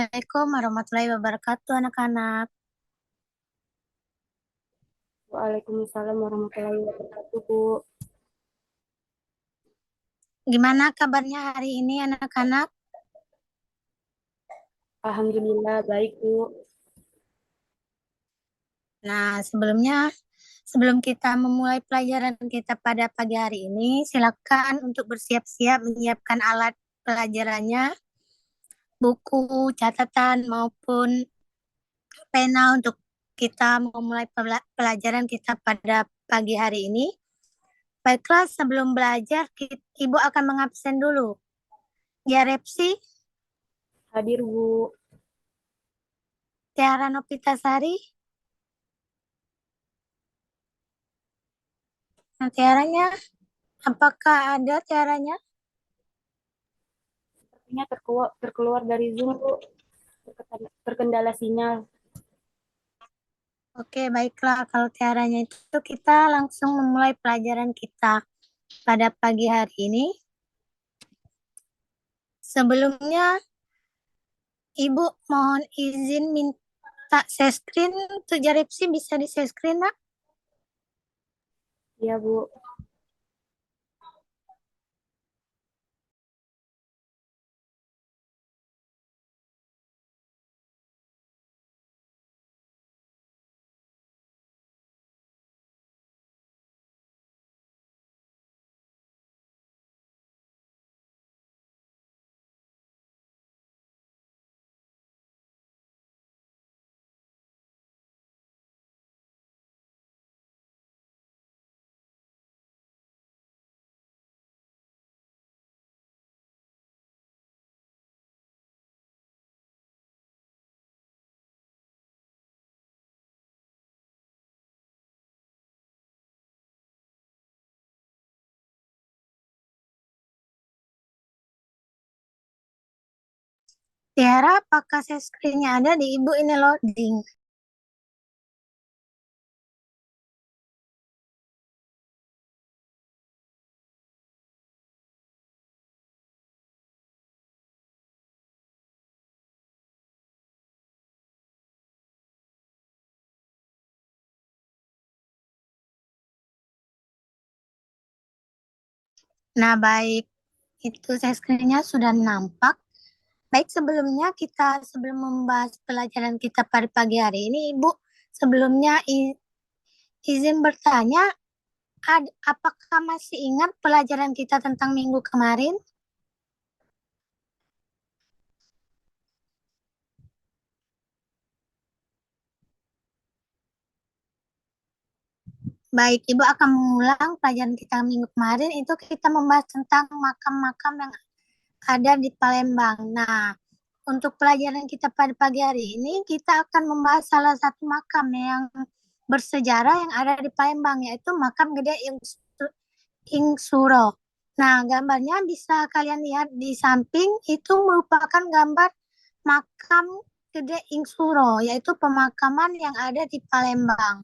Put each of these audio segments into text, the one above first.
Assalamualaikum warahmatullahi wabarakatuh, anak-anak. Waalaikumsalam warahmatullahi wabarakatuh, Bu. Gimana kabarnya hari ini, anak-anak? Alhamdulillah baik, Bu. Nah, sebelum kita memulai pelajaran kita pada pagi hari ini, silakan untuk bersiap-siap menyiapkan alat pelajarannya, buku, catatan, maupun pena untuk kita memulai pelajaran kita pada pagi hari ini. Baiklah, sebelum belajar, Ibu akan mengabsen dulu. Ya, Repsi, Hadir, Bu. Tiara Nopitasari, nah, Tiaranya, apakah ada Tiaranya? Sepertinya terkeluar dari Zoom, Bu. Terkendala sinyal. Oke, baiklah. Kalau Tiaranya itu kita langsung memulai pelajaran kita pada pagi hari ini. Sebelumnya, Ibu mohon izin minta share screen. Untuk Jaripsi bisa di share screen, Nak? Iya, Bu. Tiara, apakah share screen-nya ada di Ibu ini loading? Nah, baik. Itu share screen-nya sudah nampak. Baik, sebelum membahas pelajaran kita pada pagi hari ini, Ibu sebelumnya izin bertanya, apakah masih ingat pelajaran kita tentang minggu kemarin? Baik, Ibu akan mengulang pelajaran kita minggu kemarin. Itu kita membahas tentang makam-makam yang ada di Palembang. Nah, untuk pelajaran kita pada pagi hari ini, kita akan membahas salah satu makam yang bersejarah yang ada di Palembang, yaitu makam Gede Ing Suro. Nah, gambarnya bisa kalian lihat di samping, itu merupakan gambar makam Gede Ing Suro, yaitu pemakaman yang ada di Palembang.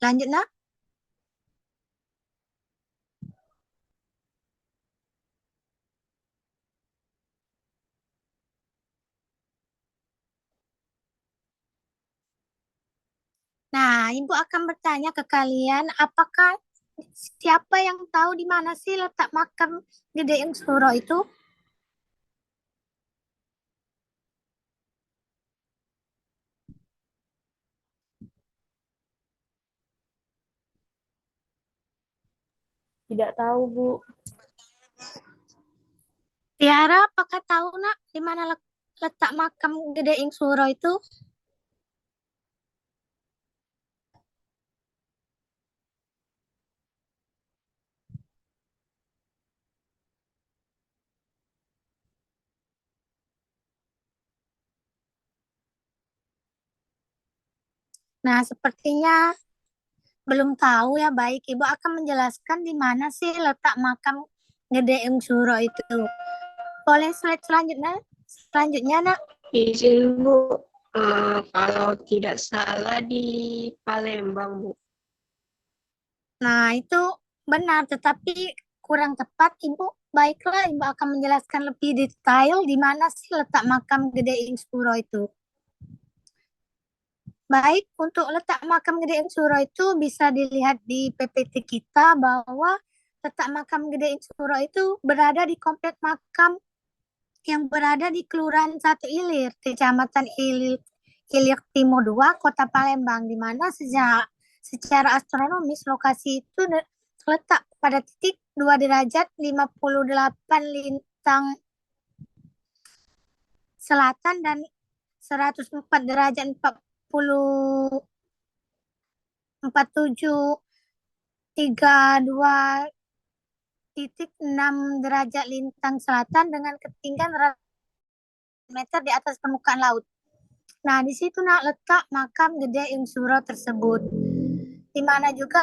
Lanjut, Nak. Nah, Ibu akan bertanya ke kalian, apakah siapa yang tahu di mana sih letak makam Gede Ing Suro itu? Tidak tahu, Bu. Tiara, apakah tahu, Nak, di mana letak makam Gede Ing Suro itu? Nah, sepertinya belum tahu ya. Baik, Ibu akan menjelaskan di mana sih letak makam Gede Ing Suro itu. Boleh slide selanjutnya? Selanjutnya, Nak. Izin Bu, kalau tidak salah di Palembang Bu. Nah, itu benar, tetapi kurang tepat, Ibu Baiklah, Ibu akan menjelaskan lebih detail di mana sih letak makam Gede Ing Suro itu. Baik, untuk letak makam Gede Ing Suro itu bisa dilihat di PPT kita bahwa letak makam Gede Ing Suro itu berada di komplek makam yang berada di Kelurahan 1 Ilir, Kecamatan Ilir Timur 2, Kota Palembang, di mana secara astronomis lokasi itu terletak pada titik 2 derajat 58 lintang selatan dan 104 derajat 47,32 derajat lintang selatan dengan ketinggian meter di atas permukaan laut. Nah, di situ letak makam Gede Ing Suro tersebut. Di mana juga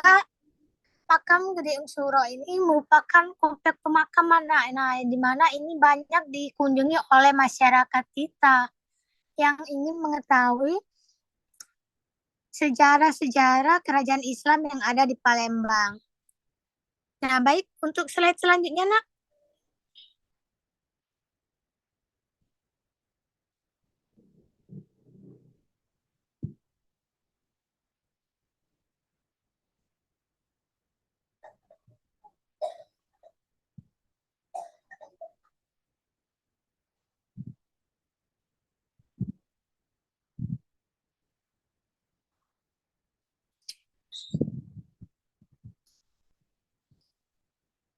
makam Gede Ing Suro ini merupakan komplek pemakaman. Nah, di mana ini banyak dikunjungi oleh masyarakat kita yang ingin mengetahui sejarah-sejarah kerajaan Islam yang ada di Palembang. Nah, baik, untuk slide selanjutnya, Nak.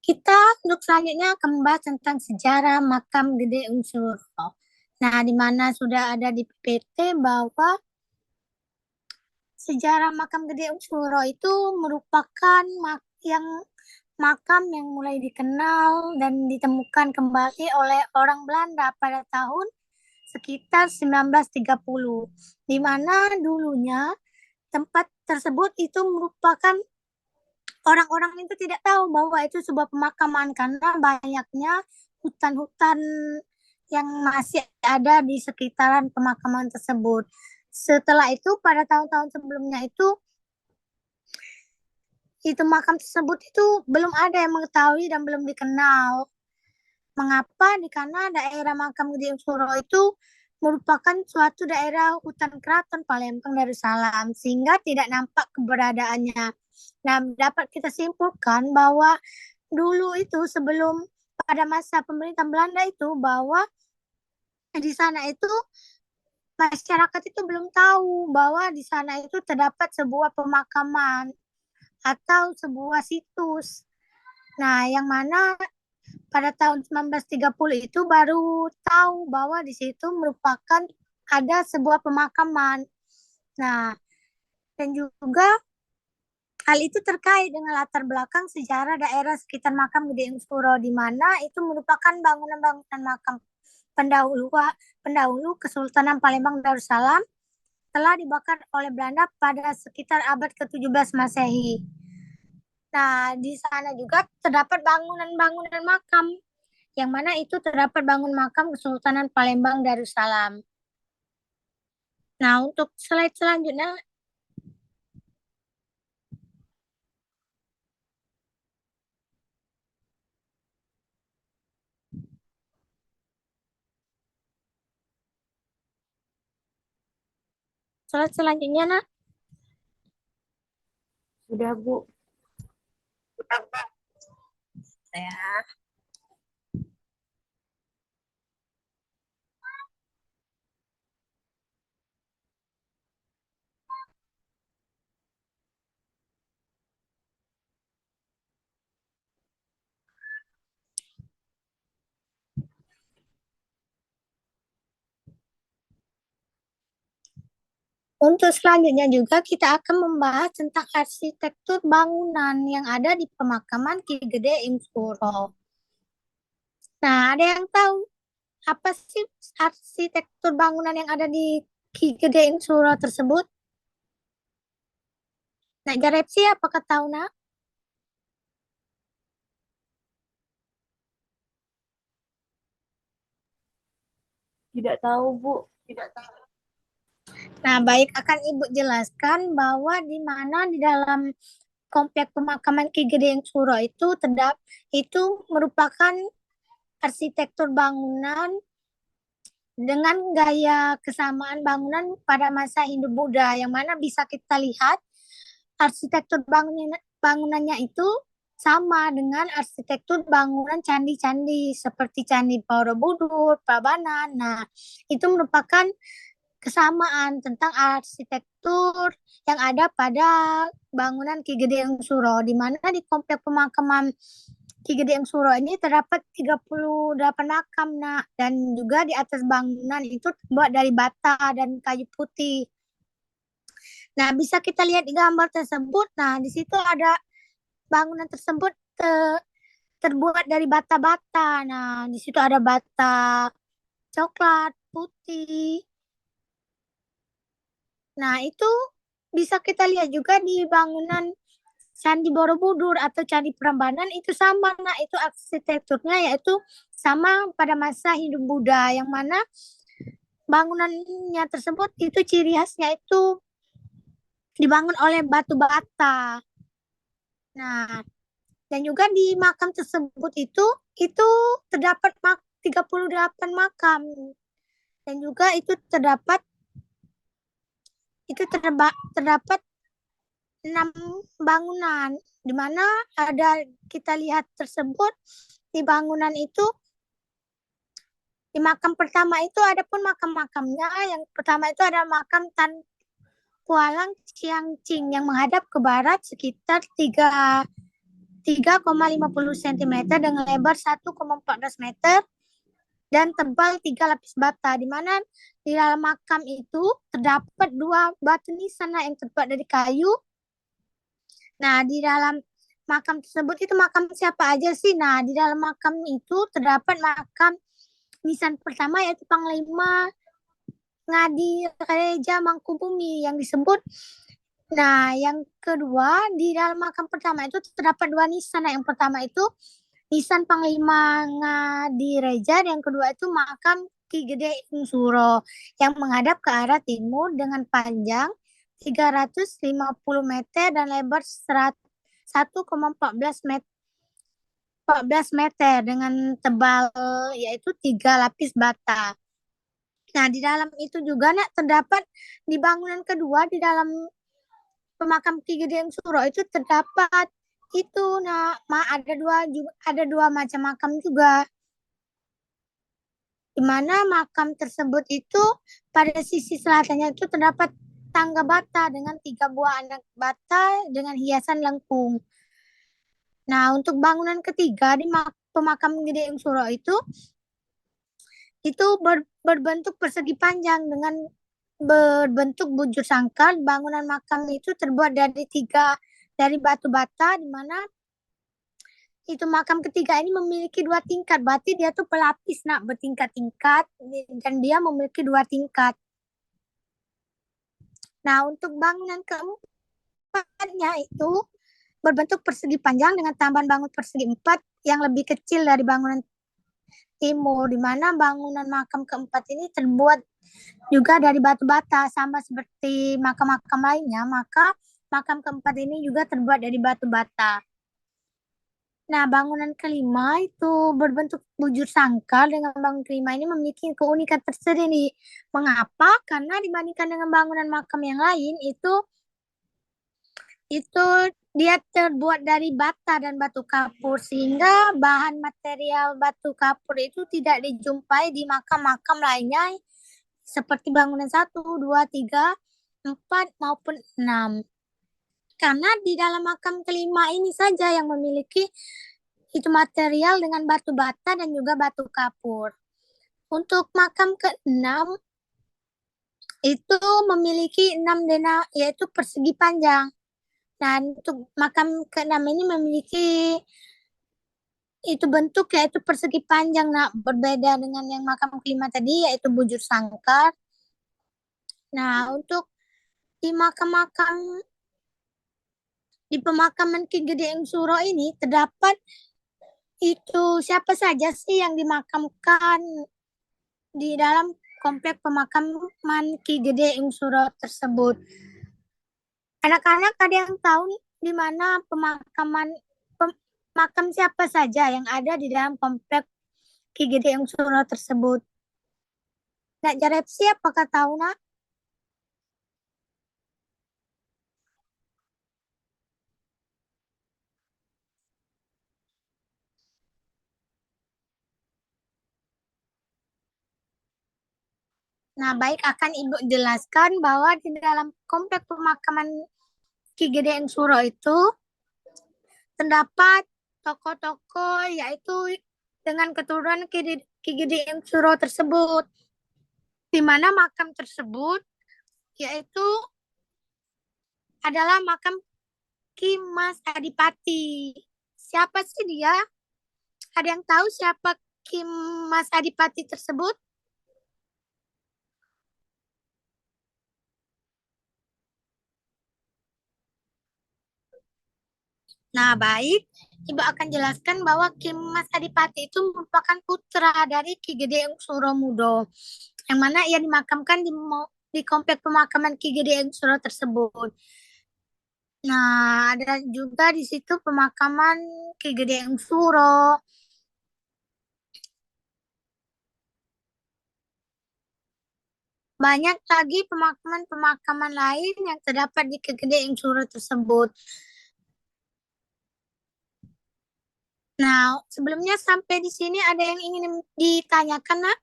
Kita untuk selanjutnya akan membahas tentang sejarah makam Gede Ing Suro. Nah, di mana sudah ada di PPT bahwa sejarah makam Gede Ing Suro itu merupakan makam yang mulai dikenal dan ditemukan kembali oleh orang Belanda pada tahun sekitar 1930, di mana dulunya tempat tersebut itu merupakan orang-orang itu tidak tahu bahwa itu sebuah pemakaman karena banyaknya hutan-hutan yang masih ada di sekitaran pemakaman tersebut. Setelah itu pada tahun-tahun sebelumnya itu makam tersebut itu belum ada yang mengetahui dan belum dikenal. Mengapa? Karena daerah makam Gede Ing Suro itu merupakan suatu daerah hutan keraton Palembang Darussalam sehingga tidak nampak keberadaannya. Nah, dapat kita simpulkan bahwa dulu itu sebelum pada masa pemerintah Belanda itu bahwa di sana itu masyarakat itu belum tahu bahwa di sana itu terdapat sebuah pemakaman atau sebuah situs. Nah, yang mana pada tahun 1930 itu baru tahu bahwa di situ merupakan ada sebuah pemakaman. Nah, dan juga hal itu terkait dengan latar belakang sejarah daerah sekitar makam Gede Ing Suro, di mana itu merupakan bangunan-bangunan makam pendahulu Kesultanan Palembang Darussalam telah dibakar oleh Belanda pada sekitar abad ke-17 Masehi. Nah, di sana juga terdapat bangunan-bangunan makam, yang mana itu terdapat bangun makam Kesultanan Palembang Darussalam. Nah, untuk slide selanjutnya, nak. Sudah, Bu. Ya. Untuk selanjutnya juga kita akan membahas tentang arsitektur bangunan yang ada di pemakaman Ki Gede Ing Suro. Nah, ada yang tahu apa sih arsitektur bangunan yang ada di Ki Gede Ing Suro tersebut? Nah, Garepsi apakah tahu, Nak? Tidak tahu, Bu. Nah, baik, akan Ibu jelaskan bahwa di mana di dalam komplek pemakaman Ki Gede Ing Suro itu merupakan arsitektur bangunan dengan gaya kesamaan bangunan pada masa Hindu-Buddha, yang mana bisa kita lihat arsitektur bangunannya itu sama dengan arsitektur bangunan candi-candi seperti Candi Borobudur, Prambanan. Nah, itu merupakan kesamaan tentang arsitektur yang ada pada bangunan Ki Gedeng Suro, di mana di komplek pemakaman Ki Gedeng Suro ini terdapat 38 makam, nah, dan juga di atas bangunan itu terbuat dari bata dan kayu putih. Nah, bisa kita lihat di gambar tersebut. Nah, di situ ada bangunan tersebut terbuat dari bata-bata. Nah, di situ ada bata coklat, putih. Nah, itu bisa kita lihat juga di bangunan Candi Borobudur atau Candi Prambanan itu sama. Nah, itu arsitekturnya yaitu sama pada masa Hindu-Buddha, yang mana bangunannya tersebut itu ciri khasnya itu dibangun oleh batu bata. Nah, dan juga di makam tersebut itu terdapat 38 makam, dan juga itu terdapat 6 bangunan, di mana ada kita lihat tersebut di bangunan itu. Di makam pertama itu ada pun makam-makamnya. Yang pertama itu ada makam Tan Kualang Chiang Ching yang menghadap ke barat sekitar 3,50 cm dengan lebar 1,14 meter dan tebal 3 lapis bata, di mana di dalam makam itu terdapat 2 batu nisan yang terbuat dari kayu. Nah, di dalam makam tersebut itu makam siapa aja sih? Nah, di dalam makam itu terdapat makam nisan pertama yaitu Panglima Ngadi Reja Mangkubumi yang disebut. Nah, yang kedua di dalam makam pertama itu terdapat 2 nisan. Nah, yang pertama itu nisan Panglima Ngadi Reja, dan yang kedua itu makam Ki Gedeng Suro yang menghadap ke arah timur dengan panjang 350 meter dan lebar 1,14 meter. 14 meter dengan tebal yaitu 3 lapis bata. Nah, di dalam itu juga terdapat di bangunan kedua di dalam pemakam Ki Gedeng Suro itu terdapat itu ada dua macam makam juga, di mana makam tersebut itu pada sisi selatannya itu terdapat tangga bata dengan 3 buah anak bata dengan hiasan lengkung. Nah, untuk bangunan ketiga di pemakam Gedeng Suro itu berbentuk persegi panjang dengan berbentuk bujur sangkar. Bangunan makam itu terbuat dari batu bata, di mana itu makam ketiga ini memiliki 2 tingkat. Berarti dia tuh pelapis bertingkat-tingkat, dan dia memiliki 2 tingkat. Nah, untuk bangunan keempatnya itu berbentuk persegi panjang dengan tambahan bangun persegi 4 yang lebih kecil dari bangunan timur, di mana bangunan makam keempat ini terbuat juga dari batu bata sama seperti makam-makam lainnya, maka makam keempat ini juga terbuat dari batu bata. Nah, bangunan kelima itu berbentuk bujur sangkar. Dengan bangunan kelima ini memiliki keunikan tersendiri. Mengapa? Karena dibandingkan dengan bangunan makam yang lain itu dia terbuat dari bata dan batu kapur, sehingga bahan material batu kapur itu tidak dijumpai di makam-makam lainnya seperti bangunan 1, 2, 3, 4 maupun 6. Karena di dalam makam kelima ini saja yang memiliki itu material dengan batu bata dan juga batu kapur. Untuk makam ke-6 itu memiliki 6 dena yaitu persegi panjang. Nah, untuk makam ke-6 ini memiliki itu bentuk yaitu persegi panjang. Nah, berbeda dengan yang makam kelima tadi yaitu bujur sangkar. Nah, untuk di pemakaman Ki Gedeng Suro ini terdapat itu siapa saja sih yang dimakamkan di dalam komplek pemakaman Ki Gedeng Suro tersebut. Anak-anak ada yang tahu di mana makam siapa saja yang ada di dalam komplek Ki Gede Suro tersebut. Nak Jarepsi apakah tahu nak? Nah, baik akan Ibu jelaskan bahwa di dalam komplek pemakaman Ki Gede Suro itu terdapat tokoh-tokoh yaitu dengan keturunan Ki Gede Suro tersebut, di mana makam tersebut yaitu adalah makam Ki Mas Adipati. Siapa sih dia? Ada yang tahu siapa Ki Mas Adipati tersebut? Nah, baik. Ibu akan jelaskan bahwa Ki Mas Adipati itu merupakan putra dari Ki Gede Suro Mudo, yang mana ia dimakamkan di komplek pemakaman Ki Gede Suro tersebut. Nah, ada juga di situ pemakaman Ki Gede Suro. Banyak lagi pemakaman-pemakaman lain yang terdapat di Ki Gede Suro tersebut. Nah, sebelumnya sampai di sini ada yang ingin ditanyakan, nak?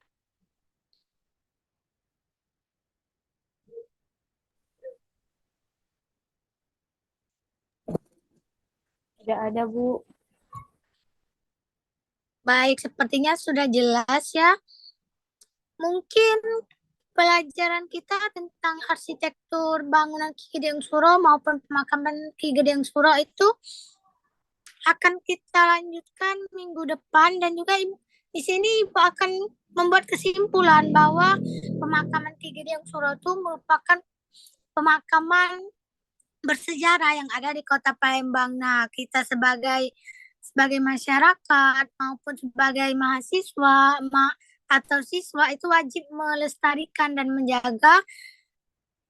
Tidak ada, Bu. Baik, sepertinya sudah jelas ya. Mungkin pelajaran kita tentang arsitektur bangunan Ki Gede Suro maupun pemakaman Ki Gede Suro itu akan kita lanjutkan minggu depan, dan juga di sini Ibu akan membuat kesimpulan bahwa pemakaman Ki Gede Suro itu merupakan pemakaman bersejarah yang ada di Kota Palembang. Nah, kita sebagai masyarakat maupun sebagai mahasiswa atau siswa itu wajib melestarikan dan menjaga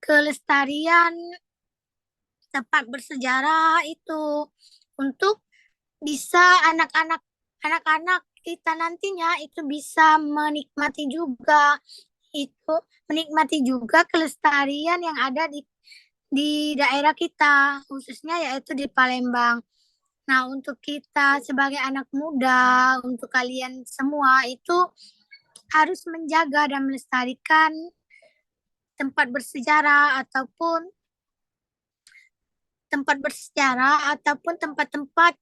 kelestarian tempat bersejarah itu, untuk bisa anak-anak kita nantinya itu bisa menikmati juga kelestarian yang ada di daerah kita, khususnya yaitu di Palembang. Nah, untuk kita sebagai anak muda, untuk kalian semua itu harus menjaga dan melestarikan tempat bersejarah ataupun tempat-tempat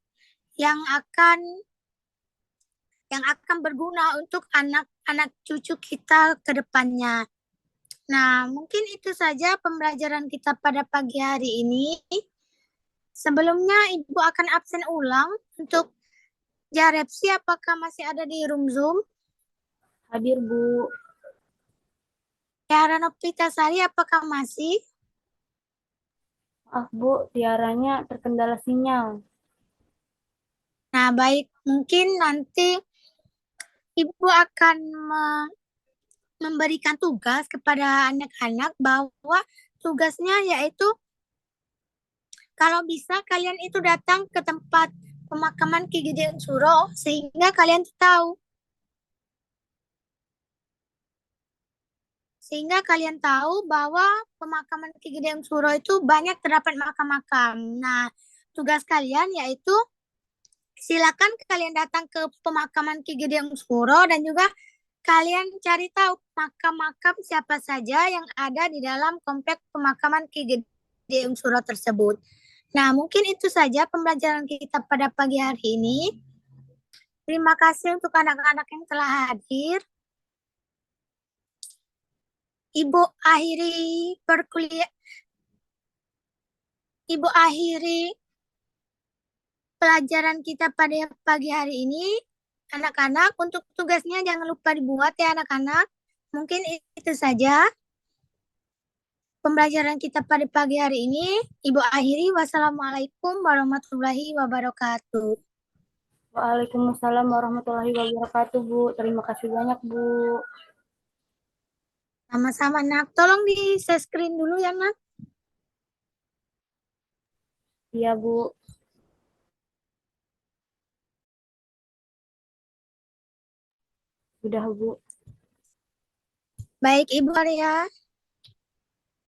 yang akan berguna untuk anak-anak cucu kita ke depannya. Nah, mungkin itu saja pembelajaran kita pada pagi hari ini. Sebelumnya Ibu akan absen ulang untuk Jarepsi, apakah masih ada di room Zoom? Hadir, Bu. Tiara Nopitasari, apakah masih? Maaf, Bu, Tiaranya terkendala sinyal. Nah, baik. Mungkin nanti Ibu akan memberikan tugas kepada anak-anak, bahwa tugasnya yaitu kalau bisa kalian itu datang ke tempat pemakaman Ki Gede Suro sehingga kalian tahu bahwa pemakaman Ki Gede Suro itu banyak terdapat makam-makam. Nah, tugas kalian yaitu silakan kalian datang ke pemakaman Ki Gede Suro dan juga kalian cari tahu makam-makam siapa saja yang ada di dalam komplek pemakaman Ki Gede Suro tersebut. Nah, mungkin itu saja pembelajaran kita pada pagi hari ini. Terima kasih untuk anak-anak yang telah hadir. Ibu akhiri pelajaran kita pada pagi hari ini. Anak-anak, untuk tugasnya jangan lupa dibuat ya anak-anak. Mungkin itu saja pembelajaran kita pada pagi hari ini. Ibu akhiri, wassalamualaikum warahmatullahi wabarakatuh. Waalaikumsalam warahmatullahi wabarakatuh, Bu. Terima kasih banyak, Bu. Sama-sama, nak. Tolong di share screen dulu ya, nak. Iya, Bu. Udah, Bu. Baik, Ibu Arya.